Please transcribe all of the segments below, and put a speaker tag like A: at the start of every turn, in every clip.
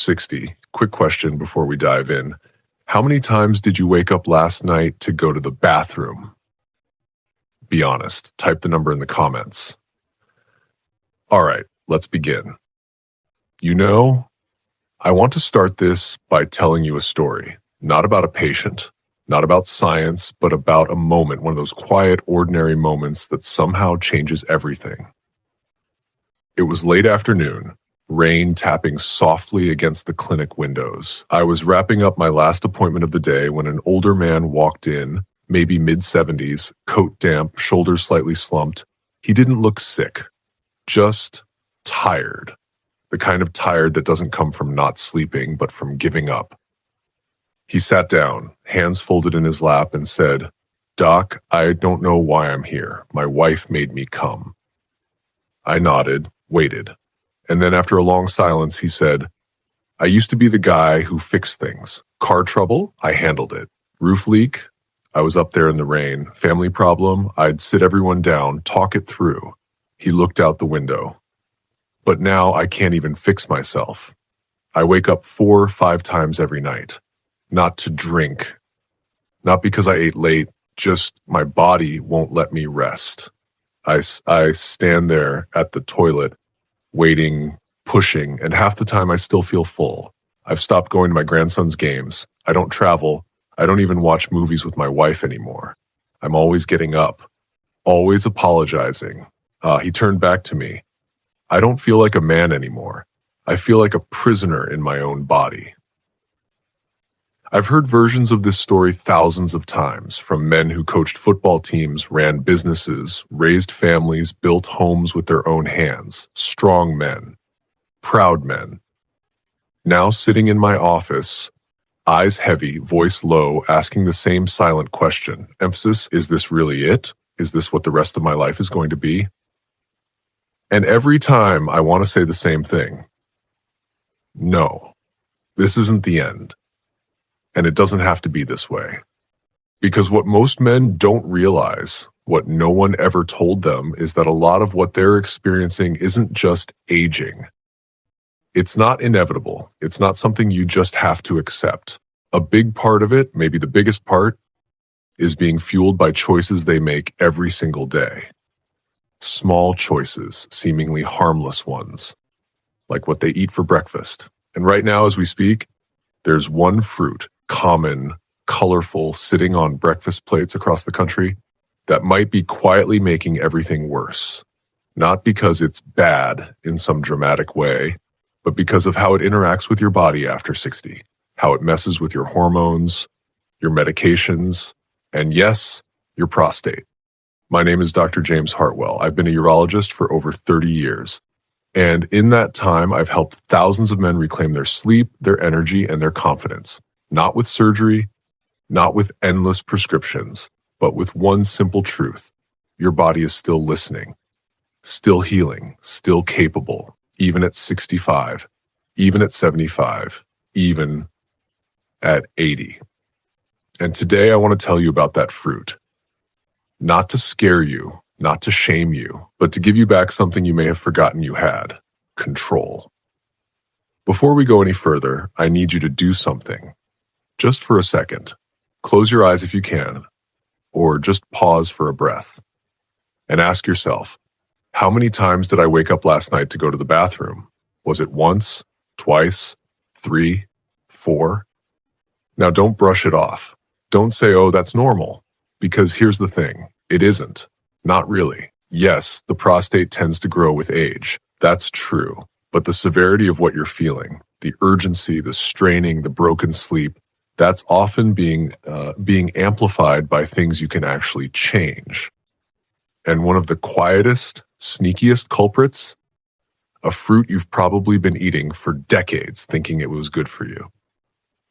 A: 60. Quick question before we dive in. How many times did you wake up last night to go to the bathroom? Be honest. Type the number in the comments. All right, let's begin. I want to start this by telling you a story, not about a patient, not about science, but about a moment, one of those quiet, ordinary moments that somehow changes everything. It was late afternoon, rain tapping softly against the clinic windows. I was wrapping up my last appointment of the day when an older man walked in, maybe mid-70s, coat damp, shoulders slightly slumped. He didn't look sick, just tired. The kind of tired that doesn't come from not sleeping, but from giving up. He sat down, hands folded in his lap, and said, "Doc, I don't know why I'm here. My wife made me come." I nodded, waited, and then after a long silence, he said, "I used to be the guy who fixed things. Car trouble? I handled it. Roof leak? I was up there in the rain. Family problem? I'd sit everyone down, talk it through." He looked out the window. "But now I can't even fix myself. I wake up 4 or 5 times every night. Not to drink. Not because I ate late, just my body won't let me rest. I stand there at the toilet, waiting, pushing, and half the time I still feel full. I've stopped going to my grandson's games. I don't travel. I don't even watch movies with my wife anymore. I'm always getting up, always apologizing." He turned back to me. "I don't feel like a man anymore. I feel like a prisoner in my own body." I've heard versions of this story thousands of times, from men who coached football teams, ran businesses, raised families, built homes with their own hands, strong men, proud men. Now sitting in my office, eyes heavy, voice low, asking the same silent question. Emphasis, is this really it? Is this what the rest of my life is going to be? And every time I want to say the same thing. No, this isn't the end. And it doesn't have to be this way. Because what most men don't realize, what no one ever told them, is that a lot of what they're experiencing isn't just aging. It's not inevitable. It's not something you just have to accept. A big part of it, maybe the biggest part, is being fueled by choices they make every single day. Small choices, seemingly harmless ones, like what they eat for breakfast. And right now, as we speak, there's one fruit, common, colorful, sitting on breakfast plates across the country, that might be quietly making everything worse. Not because it's bad in some dramatic way, but because of how it interacts with your body after 60, how it messes with your hormones, your medications, and yes, your prostate. My name is Dr. James Hartwell. I've been a urologist for over 30 years. And in that time, I've helped thousands of men reclaim their sleep, their energy, and their confidence. Not with surgery, not with endless prescriptions, but with one simple truth. Your body is still listening, still healing, still capable, even at 65, even at 75, even at 80. And today I want to tell you about that fruit. Not to scare you, not to shame you, but to give you back something you may have forgotten you had: control. Before we go any further, I need you to do something. Just for a second. Close your eyes if you can, or just pause for a breath. And ask yourself, how many times did I wake up last night to go to the bathroom? Was it once, twice, 3, 4? Now don't brush it off. Don't say, "Oh, that's normal." Because here's the thing, it isn't. Not really. Yes, the prostate tends to grow with age. That's true. But the severity of what you're feeling, the urgency, the straining, the broken sleep, that's often being amplified by things you can actually change. And one of the quietest, sneakiest culprits, a fruit you've probably been eating for decades thinking it was good for you.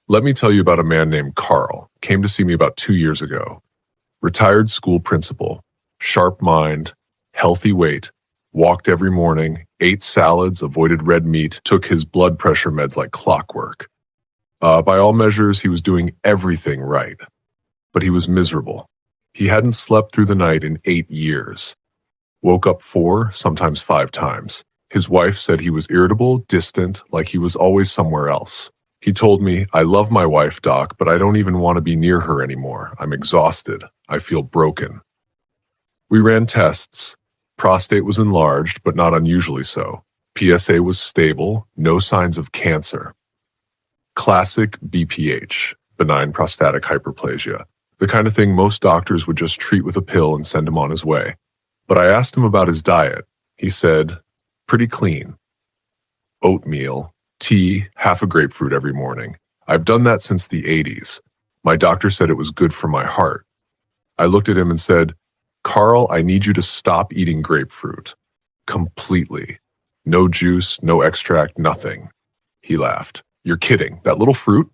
A: Let me tell you about a man named Carl. Came to see me about 2 years ago. Retired school principal, sharp mind, healthy weight, walked every morning, ate salads, avoided red meat, took his blood pressure meds like clockwork. By all measures, he was doing everything right. But he was miserable. He hadn't slept through the night in 8 years. Woke up 4, sometimes 5 times. His wife said he was irritable, distant, like he was always somewhere else. He told me, "I love my wife, Doc, but I don't even want to be near her anymore. I'm exhausted. I feel broken." We ran tests. Prostate was enlarged, but not unusually so. PSA was stable, no signs of cancer. Classic BPH, benign prostatic hyperplasia, the kind of thing most doctors would just treat with a pill and send him on his way. But I asked him about his diet. He said, "Pretty clean. Oatmeal, tea, half a grapefruit every morning. I've done that since the 80s. My doctor said it was good for my heart." I looked at him and said, "Carl, I need you to stop eating grapefruit. Completely. No juice, no extract, nothing." He laughed. "You're kidding. That little fruit?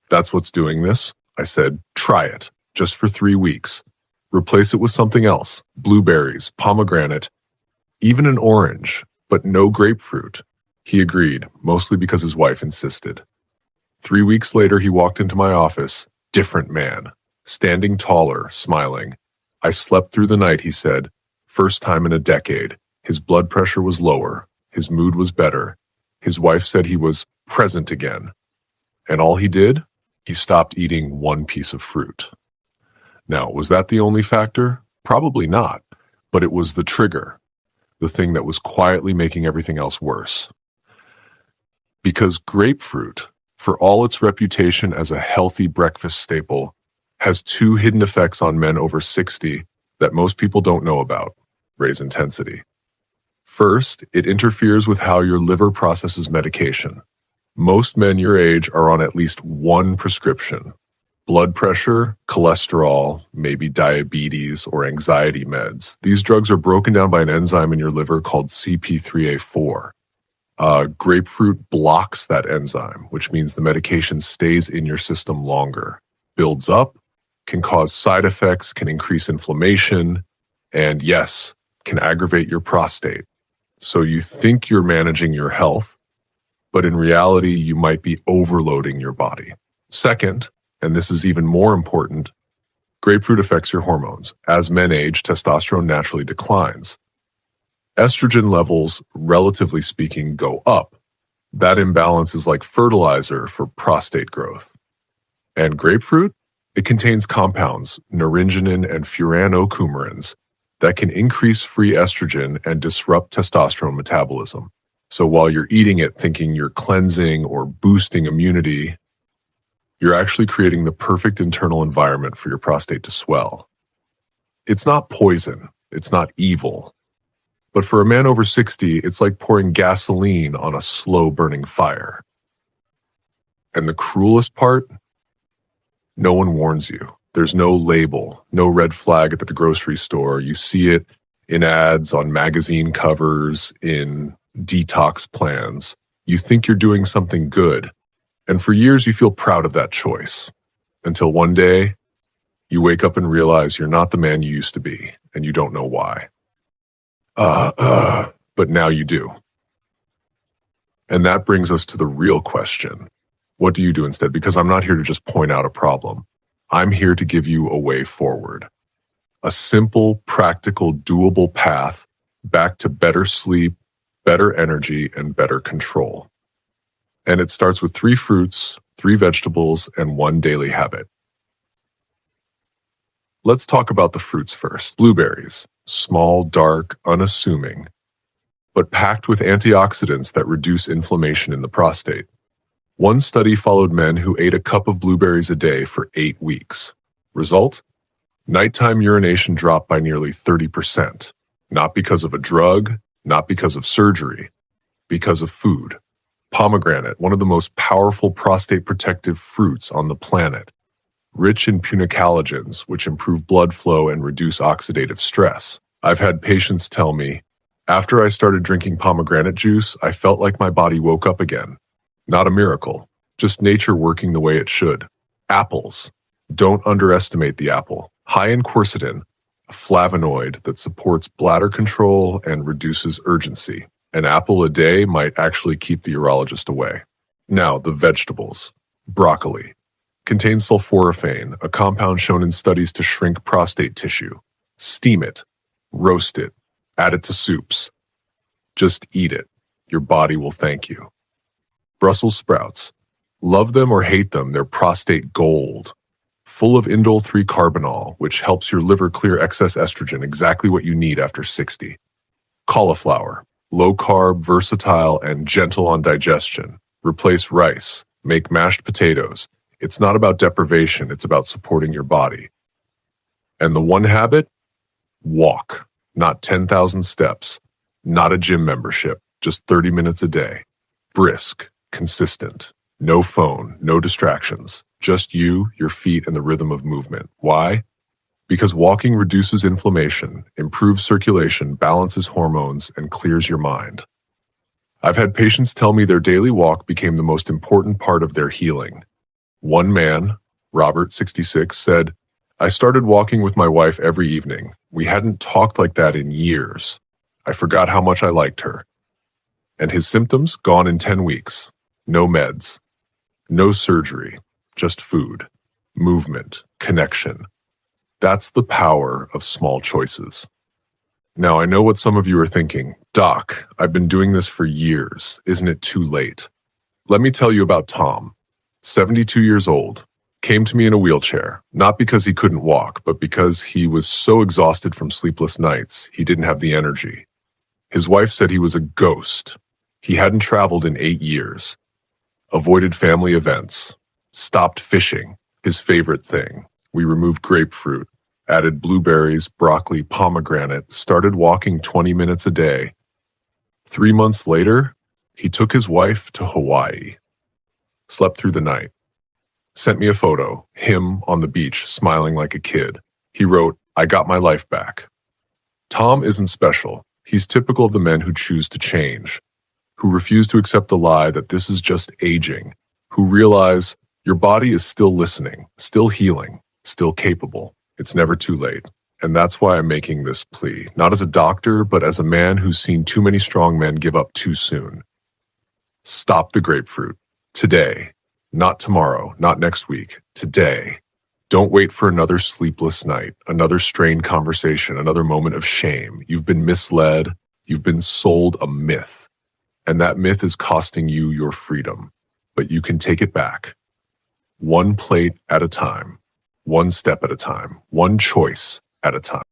A: That's what's doing this." I said, "Try it, just for 3 weeks. Replace it with something else. Blueberries, pomegranate, even an orange, but no grapefruit." He agreed, mostly because his wife insisted. 3 weeks later, he walked into my office, different man, standing taller, smiling. "I slept through the night," he said. "First time in a decade. His blood pressure was lower. His mood was better. His wife said he was present again. And all he did? He stopped eating one piece of fruit." Now, was that the only factor? Probably not, but it was the trigger, the thing that was quietly making everything else worse. Because grapefruit, for all its reputation as a healthy breakfast staple, has 2 hidden effects on men over 60 that most people don't know about. Raise intensity. First, it interferes with how your liver processes medication. Most men your age are on at least one prescription. Blood pressure, cholesterol, maybe diabetes or anxiety meds. These drugs are broken down by an enzyme in your liver called CP3A4. Grapefruit blocks that enzyme, which means the medication stays in your system longer, builds up, can cause side effects, can increase inflammation, and yes, can aggravate your prostate. So you think you're managing your health, but in reality, you might be overloading your body. Second, and this is even more important, grapefruit affects your hormones. As men age, testosterone naturally declines. Estrogen levels, relatively speaking, go up. That imbalance is like fertilizer for prostate growth. And grapefruit? It contains compounds, naringenin and furanocoumarins, that can increase free estrogen and disrupt testosterone metabolism. So while you're eating it thinking you're cleansing or boosting immunity, you're actually creating the perfect internal environment for your prostate to swell. It's not poison. It's not evil. But for a man over 60, it's like pouring gasoline on a slow-burning fire. And the cruelest part? No one warns you. There's no label, no red flag at the grocery store. You see it in ads, on magazine covers, in detox plans. You think you're doing something good. And for years, you feel proud of that choice. Until one day, you wake up and realize you're not the man you used to be, and you don't know why. But now you do. And that brings us to the real question. What do you do instead? Because I'm not here to just point out a problem. I'm here to give you a way forward. A simple, practical, doable path back to better sleep, better energy, and better control. And it starts with 3 fruits, 3 vegetables, and 1 daily habit. Let's talk about the fruits first. Blueberries. Small, dark, unassuming, but packed with antioxidants that reduce inflammation in the prostate. One study followed men who ate a cup of blueberries a day for 8 weeks. Result? Nighttime urination dropped by nearly 30%. Not because of a drug, not because of surgery, because of food. Pomegranate, one of the most powerful prostate protective fruits on the planet. Rich in punicalagins, which improve blood flow and reduce oxidative stress. I've had patients tell me, after I started drinking pomegranate juice, I felt like my body woke up again. Not a miracle, just nature working the way it should. Apples. Don't underestimate the apple. High in quercetin, a flavonoid that supports bladder control and reduces urgency. An apple a day might actually keep the urologist away. Now, the vegetables. Broccoli. Contains sulforaphane, a compound shown in studies to shrink prostate tissue. Steam it. Roast it. Add it to soups. Just eat it. Your body will thank you. Brussels sprouts. Love them or hate them, they're prostate gold. Full of indole 3-carbinol, which helps your liver clear excess estrogen, exactly what you need after 60. Cauliflower. Low carb, versatile, and gentle on digestion. Replace rice. Make mashed potatoes. It's not about deprivation, it's about supporting your body. And the one habit? Walk. Not 10,000 steps. Not a gym membership. Just 30 minutes a day. Brisk. Consistent. No phone. No distractions. Just you, your feet, and the rhythm of movement. Why? Because walking reduces inflammation, improves circulation, balances hormones, and clears your mind. I've had patients tell me their daily walk became the most important part of their healing. One man, Robert, 66, said, "I started walking with my wife every evening. We hadn't talked like that in years. I forgot how much I liked her." And his symptoms gone in 10 weeks. No meds. No surgery. Just food. Movement. Connection. That's the power of small choices. Now, I know what some of you are thinking. Doc, I've been doing this for years. Isn't it too late? Let me tell you about Tom, 72 years old. Came to me in a wheelchair, not because he couldn't walk, but because he was so exhausted from sleepless nights, he didn't have the energy. His wife said he was a ghost. He hadn't traveled in 8 years. Avoided family events. Stopped fishing, his favorite thing. We removed grapefruit, added blueberries, broccoli, pomegranate, started walking 20 minutes a day. 3 months later, he took his wife to Hawaii. Slept through the night. Sent me a photo, him on the beach, smiling like a kid. He wrote, "I got my life back." Tom isn't special. He's typical of the men who choose to change, who refuse to accept the lie that this is just aging, who realize your body is still listening, still healing, still capable. It's never too late. And that's why I'm making this plea, not as a doctor, but as a man who's seen too many strong men give up too soon. Stop the grapefruit. Today. Not tomorrow, not next week. Today. Don't wait for another sleepless night, another strained conversation, another moment of shame. You've been misled. You've been sold a myth. And that myth is costing you your freedom. But you can take it back. One plate at a time. One step at a time. One choice at a time.